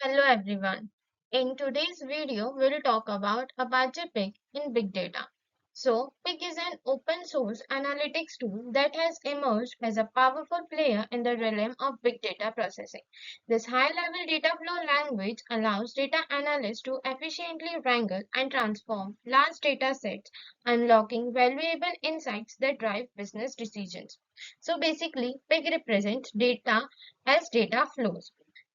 Hello everyone. In today's video, we'll talk about Apache Pig in Big Data. So, Pig is an open source analytics tool that has emerged as a powerful player in the realm of big data processing. This high-level data flow language allows data analysts to efficiently wrangle and transform large data sets, unlocking valuable insights that drive business decisions. So basically, Pig represents data as data flows.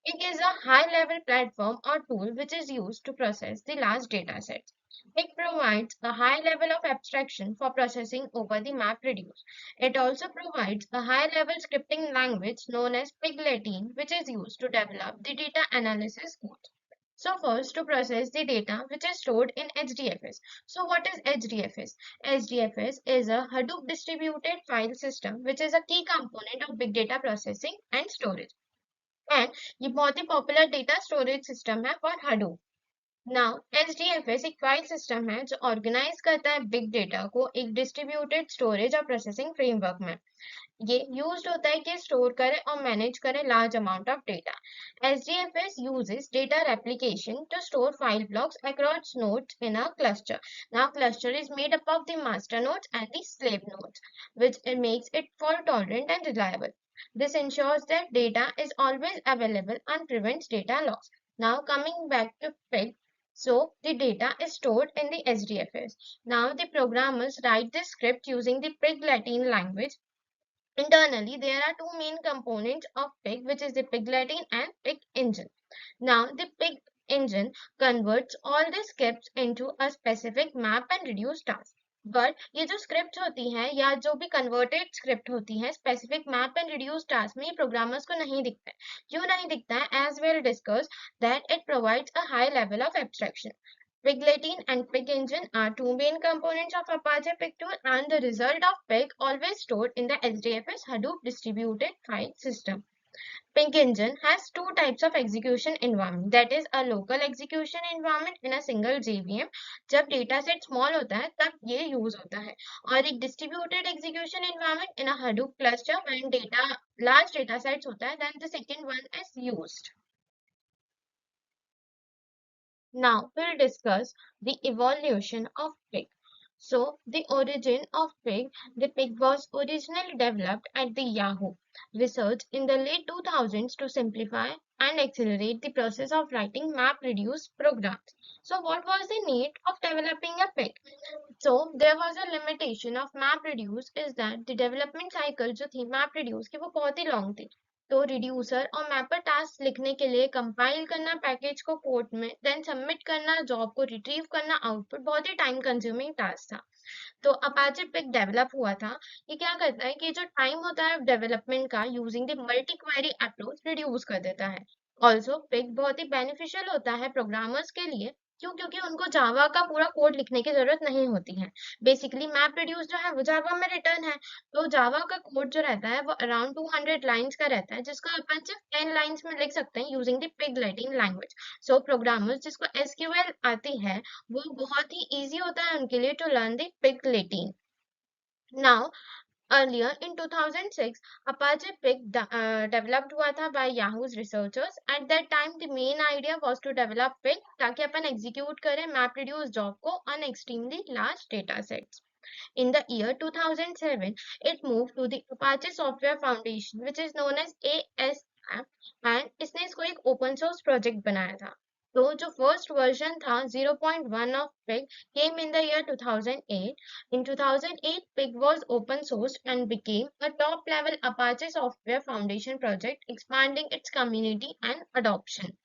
It is a high-level platform or tool which is used to process the large data sets. It provides a high level of abstraction for processing over the MapReduce. It also provides a high-level scripting language known as Pig-Latin, which is used to develop the data analysis code. So first, to process the data which is stored in HDFS. So what is HDFS? HDFS is a Hadoop distributed file system which is a key component of big data processing and storage. And ये बहुत ही popular data storage system है for Hadoop now एचडीएफएस एक file system है जो organise करता है big data को एक डिस्ट्रीब्यूटेड स्टोरेज और प्रोसेसिंग फ्रेमवर्क में ये यूज्ड होता है कि स्टोर करे और मैनेज करे large amount of data HDFS uses data replication to store file blocks across nodes in a cluster. Now cluster is made up of the master nodes and the slave nodes, which makes it fault tolerant and reliable. This ensures that data is always available and prevents data loss. Now coming back to Pig, so the data is stored in the HDFS. Now the programmers write this script using the Pig Latin language. Internally, there are two main components of Pig, which is the Pig Latin and Pig Engine. Now, the Pig Engine converts all the scripts into a specific map and reduce task. But ये जो script होती है या जो भी converted script होती है specific map and reduce task में प्रोग्रामर्स को नहीं दिखता है क्यों नहीं दिखता है as well discuss that it provides a high level of abstraction Pigletin and Pig Engine are two main components of Apache Pig tool and the result of Pig always stored in the HDFS Hadoop distributed file system. Pig Engine has two types of execution environment that is a local execution environment in a single JVM जब data set small होता है तब ये use होता है और एक distributed execution environment in a Hadoop cluster when data large data sets होता है then the second one is used. Now we'll discuss the evolution of Pig. So the origin of Pig, the Pig was originally developed at the Yahoo research in the late 2000s to simplify and accelerate the process of writing MapReduce programs. So what was the need of developing a Pig? So there was a limitation of MapReduce is that the development cycle जो थी MapReduce की वो बहुत ही long थी तो reducer और mapper task लिखने के लिए कंपाइल करना पैकेज को कोड में देन सबमिट करना जॉब को रिट्रीव करना आउटपुट बहुत ही टाइम कंज्यूमिंग टास्क था तो अपाचे पिक डेवलप हुआ था ये क्या करता है कि जो टाइम होता है डेवलपमेंट का using the multi query approach reduce कर देता है ऑल्सो पिक बहुत ही बेनिफिशियल होता है प्रोग्रामर्स के लिए क्यों क्योंकि उनको जावा का पूरा कोड लिखने की जरूरत नहीं होती है बेसिकली मैप रिड्यूस जो है वो जावा में रिटर्न है तो जावा का कोड जो रहता है वो अराउंड 200 लाइंस का रहता है जिसको अपन सिर्फ 10 लाइंस में लिख सकते हैं using the Pig lighting language so programmers जिसको एसक्यूएल आती है वो बहुत ही इजी होता है उनके लिए to learn the Pig Latin now earlier in 2006 apache pig developed हुआ था by yahoo's researchers at that time the main idea was to develop pig ताकि अपन execute करें map reduce job को on extremely large data sets. In the year 2007, it moved to the Apache Software Foundation, which is known as ASF, and इसने इसको एक open source project बनाया था. तो जो first version था 0.1 of Pig came in the year 2008. In 2008, Pig was open sourced and became a top-level Apache Software Foundation project, expanding its community and adoption.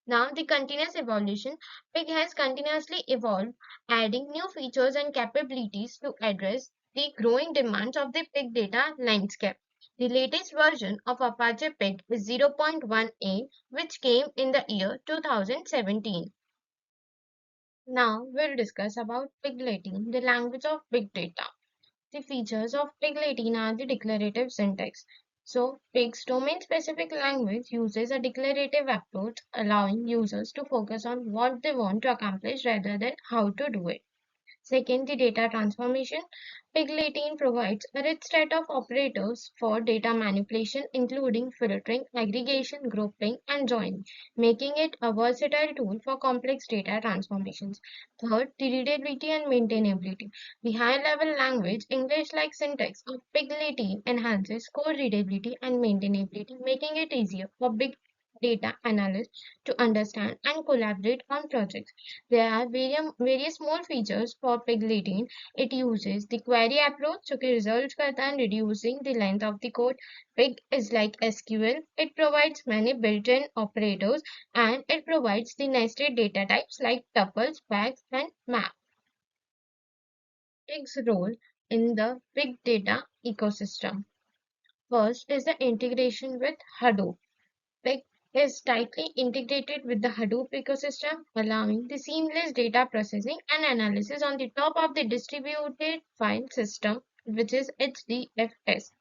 Now, the continuous evolution, Pig has continuously evolved, adding new features and capabilities to address the growing demands of the Pig data landscape. The latest version of Apache Pig is 0.18, which came in the year 2017. Now, we'll discuss about Pig Latin, the language of big data. The features of Pig Latin are the declarative syntax. So, Pig's domain-specific language uses a declarative approach, allowing users to focus on what they want to accomplish rather than how to do it. Second, the data transformation. Pig-18 provides a rich set of operators for data manipulation, including filtering, aggregation, grouping, and joining, making it a versatile tool for complex data transformations. Third, the readability and maintainability. The high-level language, English-like syntax of Pig-18 enhances code readability and maintainability, making it easier for big data analysts to understand and collaborate on projects. There are various small features for Pig-18. It uses the query approach जो कि results करता है reducing the length of the code. Pig is like SQL. It provides many built-in operators and it provides the nested data types like tuples, bags, and map. Pig's role in the big data ecosystem. First is the integration with Hadoop. Pig is tightly integrated with the Hadoop ecosystem, allowing the seamless data processing and analysis on the top of the distributed file system, which is HDFS.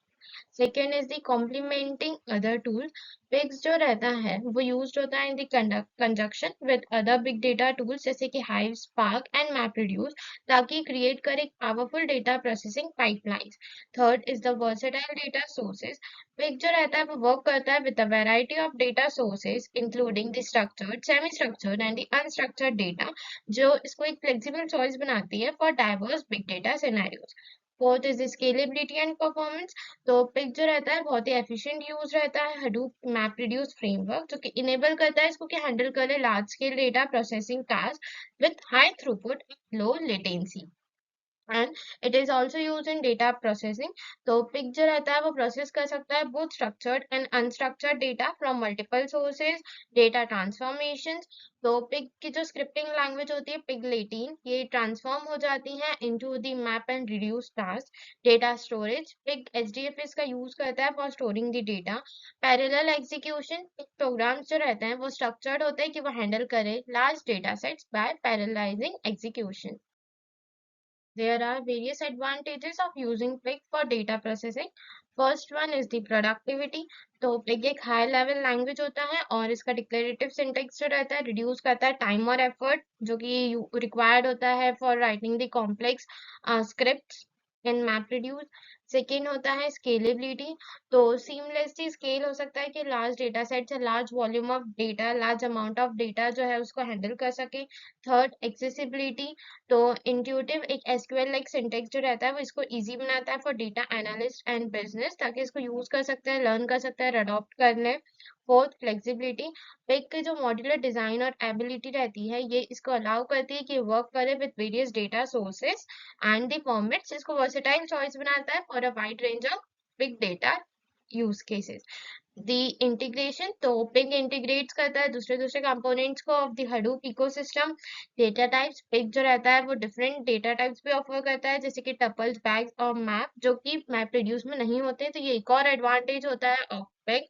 Second is the complementing other tool Pigs जो रहता है वो use होता है in the conjunction with other big data tools जैसे कि Hive Spark and MapReduce ताकि create करे powerful data processing pipelines third is the versatile data sources Pig जो रहता है वो वर्क करता है with a variety of data sources including the structured semi structured and the unstructured data जो इसको एक फ्लेक्सिबल चॉइस बनाती है for diverse big data scenarios fourth is scalability and performance तो पिक जो रहता है बहुत ही एफिशिएंट यूज रहता है हडूप मैप रिड्यूस फ्रेमवर्क जो कि इनेबल करता है इसको कि हैंडल करे large scale data processing task with high throughput low latency and it is also use in data processing तो पिक जो रहता है वो प्रोसेस कर सकता है both structured and unstructured data from multiple sources data transformation तो पिग की जो स्क्रिप्टिंग लैंग्वेज होती है पिग 18 ये ट्रांसफॉर्म हो जाती है into the map and reduce task data storage pig HDFS का यूज करता है for storing the data parallel execution pig programs जो रहते हैं वो स्ट्रक्चर्ड होते हैं कि वो हैंडल करे large data sets by parallelizing execution. There are various advantages of using Pig for data processing. First one is the productivity. तो Pig एक high level language होता है और इसका declarative syntax जो रहता है reduce करता है time और effort जो कि required होता है for writing the complex scripts in MapReduce. Second होता है स्केलेबिलिटी तो सीमलेसली स्केल हो सकता है कि लार्ज डेटा सेट से large volume of data large amount of data जो है उसको हैंडल कर सके थर्ड एक्सेसिबिलिटी तो इंट्यूटिव एक एसक्यूएल लाइक सिंटेक्स जो रहता है वो इसको इजी बनाता है for data analyst and business ताकि इसको यूज कर सकते हैं लर्न कर सकते हैं अडॉप्ट कर ले फोर्थ फ्लेक्सिबिलिटी पिक की जो मॉड्यूलर डिजाइन और एबिलिटी रहती है ये इसको अलाउ करती है कि वर्क करे with various data sources and the formats इसको वर्सेटाइल चॉइस बनाता है for a wide range of big data use cases the integration तो पिग इंटीग्रेट्स करता है दूसरे दूसरे कंपोनेंट्स को of the Hadoop ecosystem data types pig जो रहता है वो डिफरेंट डेटा टाइप्स भी ऑफर करता है जैसे कि टपल्स बैग्स और मैप जो कि मैप रिड्यूस में नहीं होते तो ये एक और एडवांटेज होता है of pig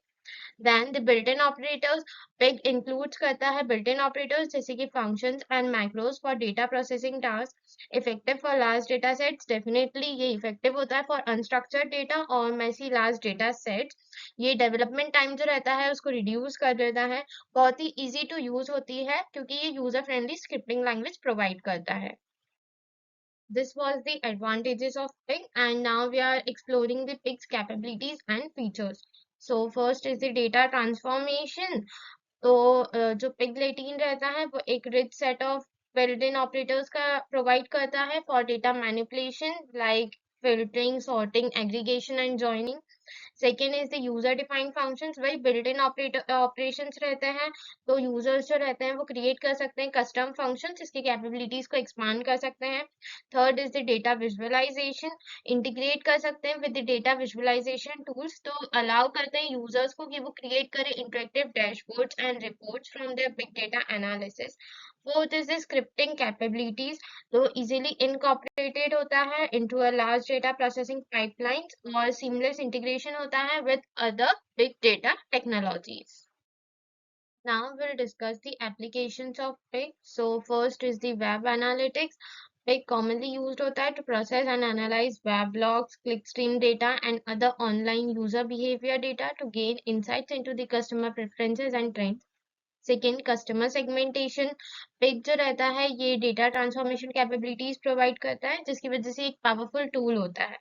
Then the built-in operators, Pig includes करता है built-in operators जैसे कि functions and macros for data processing tasks, effective for large data sets, definitely ये effective होता है for unstructured data और messy large data sets. ये development time जो रहता है उसको reduce कर देता है बहुत ही easy to use होती है क्योंकि ये user friendly scripting language provide करता है. This was the advantages of Pig and now we are exploring the Pig's capabilities and features. So first is the data transformation. तो जो पिग 18 रहता है वो एक rich set of built in operators का provide करता है for data manipulation like filtering, sorting, aggregation and joining. Second is the user defined functions वही बिल्ट इन ऑपरेशंस रहते हैं तो यूजर्स जो रहते हैं वो क्रिएट कर सकते हैं कस्टम फंक्शंस इसकी कैपेबिलिटीज को एक्सपांड कर सकते हैं third is the data visualization integrate कर सकते हैं with the data visualization tools तो अलाउ करते हैं यूजर्स को कि वो क्रिएट करें interactive dashboards and reports from their big data analysis fourth is the scripting capabilities तो इजीली इनकॉर्पोरेटेड होता है into a large data processing pipelines और seamless integration होता है with other big data technologies. Now we'll discuss the applications of Pig. So first is the web analytics. Pig commonly used होता है to process and analyze web logs, clickstream data and other online user behavior data to gain insights into the customer preferences and trends. Second, customer segmentation. Pig जो रहता है ये data transformation capabilities provide करता है, जिसकी वजह से एक पावरफुल टूल होता है।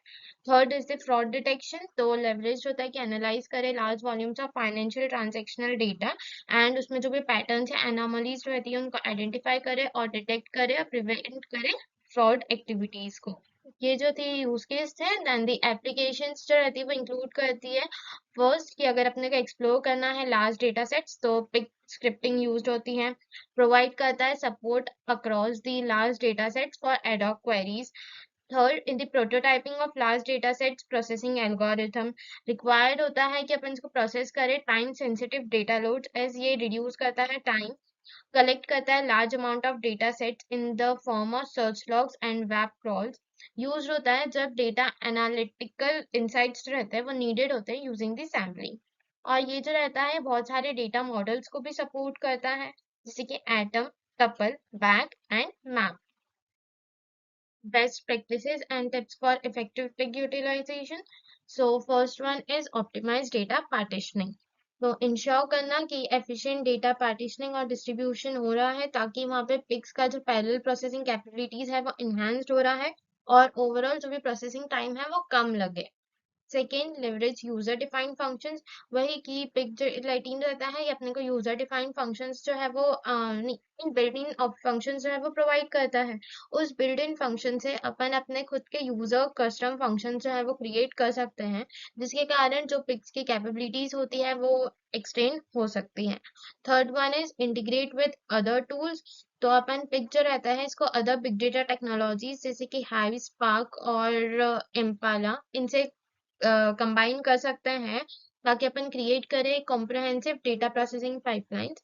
Third is the fraud detection. तो लेवरेज होता है कि एनालाइज करे large volumes of financial transactional data and उसमें जो भी पैटर्न्स है, एनोमलीज रहती है, उनको आइडेंटिफाई करे और डिटेक्ट करे और प्रिवेंट करे फ्रॉड एक्टिविटीज को। ये जो थी यूज केस थे। देन दी एप्लीकेशंस जो रहती है वो इंक्लूड करती है फर्स्ट कि अगर अपने को एक्सप्लोर करना है लार्ज डेटा सेट्स तो पिग स्क्रिप्टिंग यूज होती है। प्रोवाइड करता है support across the large data sets for ad hoc queries. Third, in the prototyping of large data sets processing algorithm required होता है कि अपन इसको प्रोसेस करें time sensitive data load, as ये रिड्यूस करता है टाइम। कलेक्ट करता है large amount of data sets in the form of search logs and web crawls. Use होता है जब डेटा एनालिटिकल इंसाइट्स रहते हैं वो नीडेड होते हैं यूजिंग द सैम्पलिंग। और ये जो रहता है बहुत सारे डेटा मॉडल्स को भी सपोर्ट करता है, जैसे कि atom, tuple, bag and map. Best practices and tips for effective pig utilization. So first one is optimized data partitioning. तो इंश्योर करना कि efficient data partitioning और distribution हो रहा है ताकि वहाँ पे pigs का जो parallel processing capabilities है वो enhanced हो रहा है और overall जो भी processing time है वो कम लगे। Second, leverage user defined functions. वही कि पिक जो लाइटिन रहता है ये अपने को यूजर डिफाइंड फंक्शंस जो है वो बिल्ट इन फंक्शंस जो है वो प्रोवाइड करता है। उस बिल्ट इन फंक्शन से अपन अपने खुद के यूजर कस्टम फंक्शन जो है वो क्रिएट कर सकते हैं, जिसके कारण जो पिक्स की कैपेबिलिटीज होती है वो एक्सटेंड हो सकती है। Third one is integrate with other tools. तो अपन पिक जो रहता है इसको अदर बिग डेटा टेक्नोलॉजीज जैसे कि हाई स्पार्क और इम्पाला इनसे कंबाइन कर सकते हैं ताकि अपन क्रिएट करें comprehensive data processing pipelines.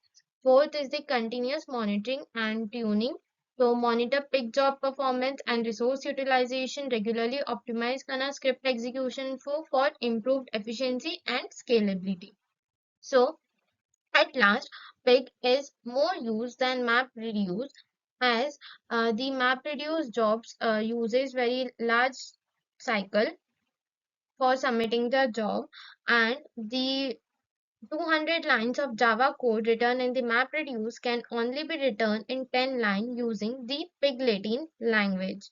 Fourth is the continuous monitoring and tuning. तो monitor pig job performance and resource utilization, regularly optimize करना script execution for improved efficiency and scalability. So at last, pig is more used than MapReduce, as the MapReduce jobs uses very large cycle for submitting the job, and the 200 lines of Java code written in the MapReduce can only be written in 10 lines using the Pig Latin language.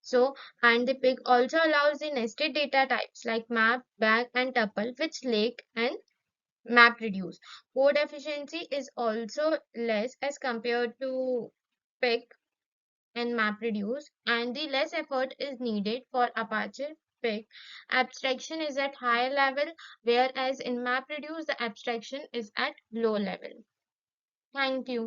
So, and the Pig also allows the nested data types like map, bag, and tuple, which lake and MapReduce. Code efficiency is also less as compared to Pig and MapReduce, and the less effort is needed for Apache Pig. Abstraction is at higher level, whereas in MapReduce the abstraction is at low level. Thank you.